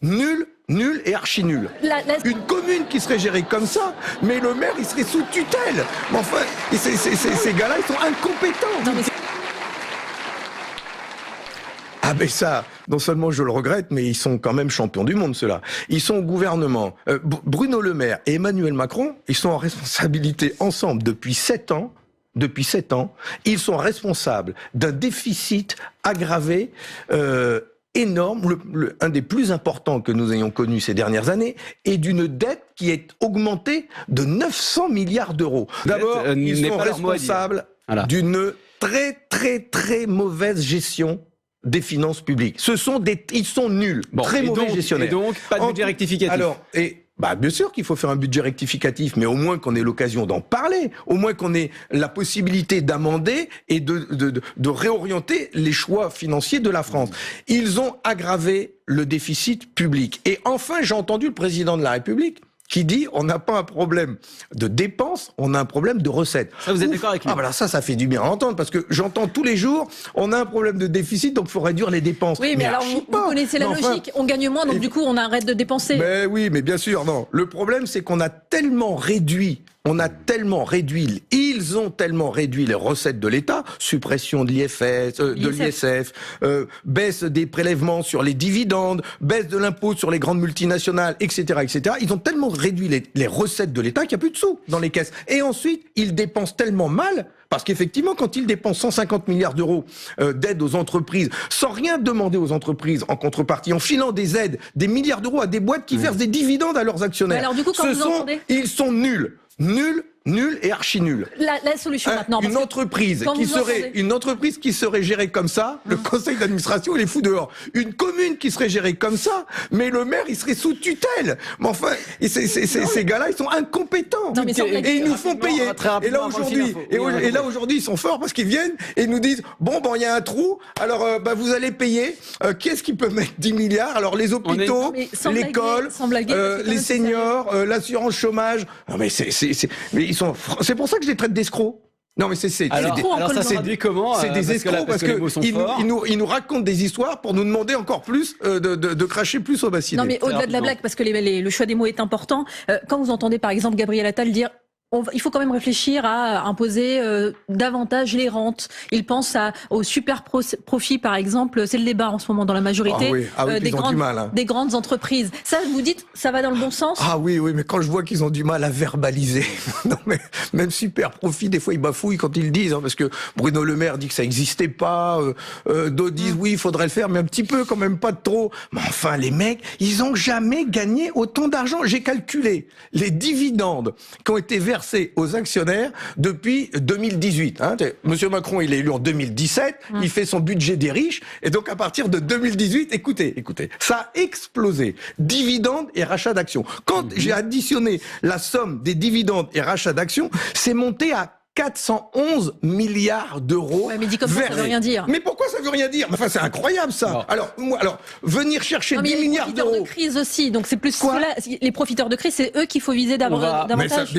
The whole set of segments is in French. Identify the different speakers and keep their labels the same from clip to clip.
Speaker 1: nul et archi nul. Une commune qui serait gérée comme ça, mais le maire, il serait sous tutelle. Mais enfin, ces gars-là, ils sont incompétents. Ah ben ça, non seulement je le regrette, mais ils sont quand même champions du monde, ceux-là. Ils sont au gouvernement. Bruno Le Maire et Emmanuel Macron, ils sont en responsabilité ensemble depuis 7 ans. Depuis 7 ans, ils sont responsables d'un déficit aggravé énorme, un des plus importants que nous ayons connu ces dernières années, et d'une dette qui est augmentée de 900 milliards d'euros. D'abord, ils sont responsables d'une très mauvaise gestion des finances publiques. Ils sont nuls, très mauvais gestionnaires.
Speaker 2: Et donc, pas de budget rectificatif.
Speaker 1: Alors, bien sûr qu'il faut faire un budget rectificatif, mais au moins qu'on ait l'occasion d'en parler, au moins qu'on ait la possibilité d'amender et de réorienter les choix financiers de la France. Ils ont aggravé le déficit public. Et enfin, j'ai entendu le président de la République qui dit on n'a pas un problème de dépenses, on a un problème de recettes.
Speaker 2: Ça, vous êtes d'accord avec lui?
Speaker 1: Ah, voilà, ça fait du bien à entendre, parce que j'entends tous les jours, on a un problème de déficit, donc il faut réduire les dépenses.
Speaker 3: Oui, mais alors, vous connaissez la logique, on gagne moins, donc du coup, on arrête de dépenser.
Speaker 1: Mais oui, mais bien sûr, non. Le problème, c'est qu'on a tellement réduit, ils ont tellement réduit les recettes de l'État, suppression de l'ISF, baisse des prélèvements sur les dividendes, baisse de l'impôt sur les grandes multinationales, etc., etc. Ils ont tellement réduit les recettes de l'État qu'il n'y a plus de sous dans les caisses. Et ensuite, ils dépensent tellement mal, parce qu'effectivement, quand ils dépensent 150 milliards d'euros d'aide aux entreprises, sans rien demander aux entreprises en contrepartie, en filant des aides, des milliards d'euros à des boîtes qui versent des dividendes à leurs actionnaires.
Speaker 3: Alors, du coup,
Speaker 1: ils sont nuls et archi nuls.
Speaker 3: La solution maintenant.
Speaker 1: Une entreprise qui serait gérée comme ça, le conseil d'administration, il est fou dehors. Une commune qui serait gérée comme ça, mais le maire, il serait sous tutelle. Mais enfin, ces gars-là, ils sont incompétents.
Speaker 3: Non, mais
Speaker 1: et ils nous font payer. Et là, aujourd'hui, ils sont forts parce qu'ils viennent et ils nous disent, il y a un trou, alors vous allez payer. Qui est-ce qui peut mettre 10 milliards? Alors, les hôpitaux, l'école, les seniors, l'assurance chômage. Non, mais c'est pour ça que je les traite d'escrocs. Non, mais c'est des escrocs parce qu'ils nous racontent des histoires pour nous demander encore plus de cracher plus au bassinet.
Speaker 3: Non, mais au-delà de la blague, parce que le choix des mots est important. Quand vous entendez par exemple Gabriel Attal dire il faut quand même réfléchir à imposer davantage les rentes. Il pense au super profit, par exemple. C'est le débat en ce moment dans la majorité des grandes entreprises. Ça, vous dites, ça va dans le bon sens?
Speaker 1: Ah oui, mais quand je vois qu'ils ont du mal à verbaliser, non mais même super profit, des fois ils bafouillent quand ils le disent, parce que Bruno Le Maire dit que ça n'existait pas, d'autres disent oui, il faudrait le faire, mais un petit peu quand même, pas de trop. Mais enfin, les mecs, ils ont jamais gagné autant d'argent. J'ai calculé les dividendes qui ont été versés aux actionnaires depuis 2018. Monsieur Macron, il est élu en 2017, il fait son budget des riches, et donc à partir de 2018, écoutez, ça a explosé. Dividendes et rachats d'actions. Quand j'ai additionné la somme des dividendes et rachats d'actions, c'est monté à 411 milliards d'euros.
Speaker 3: Ouais, mais dit comme ça veut rien dire.
Speaker 1: Mais pourquoi ça veut rien dire? Enfin, c'est incroyable, ça.
Speaker 3: Non.
Speaker 1: Alors, venir chercher 10 milliards d'euros.
Speaker 3: Les profiteurs de crise aussi. Donc, c'est plus les profiteurs de crise, c'est eux qu'il faut viser davantage.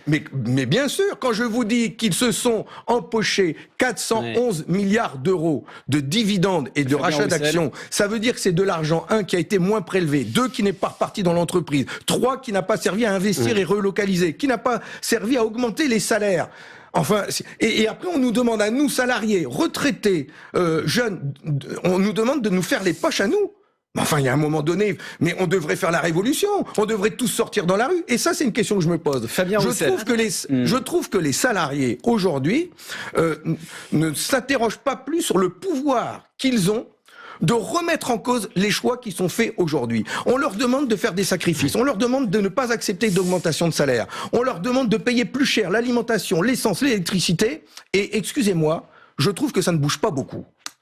Speaker 1: Mais bien sûr, quand je vous dis qu'ils se sont empochés 411 milliards d'euros de dividendes et de rachats d'actions, ça veut dire que c'est de l'argent, 1, qui a été moins prélevé, 2, qui n'est pas reparti dans l'entreprise, 3, qui n'a pas servi à investir et relocaliser, qui n'a pas servi à augmenter les salaires. Enfin, et après, on nous demande à nous, salariés, retraités, jeunes, on nous demande de nous faire les poches à nous. Enfin, il y a un moment donné, mais on devrait faire la révolution. On devrait tous sortir dans la rue. Et ça, c'est une question que je me pose. Je trouve que les salariés, aujourd'hui, ne s'interrogent pas plus sur le pouvoir qu'ils ont de remettre en cause les choix qui sont faits aujourd'hui. On leur demande de faire des sacrifices, on leur demande de ne pas accepter d'augmentation de salaire, on leur demande de payer plus cher l'alimentation, l'essence, l'électricité, et excusez-moi, je trouve que ça ne bouge pas beaucoup.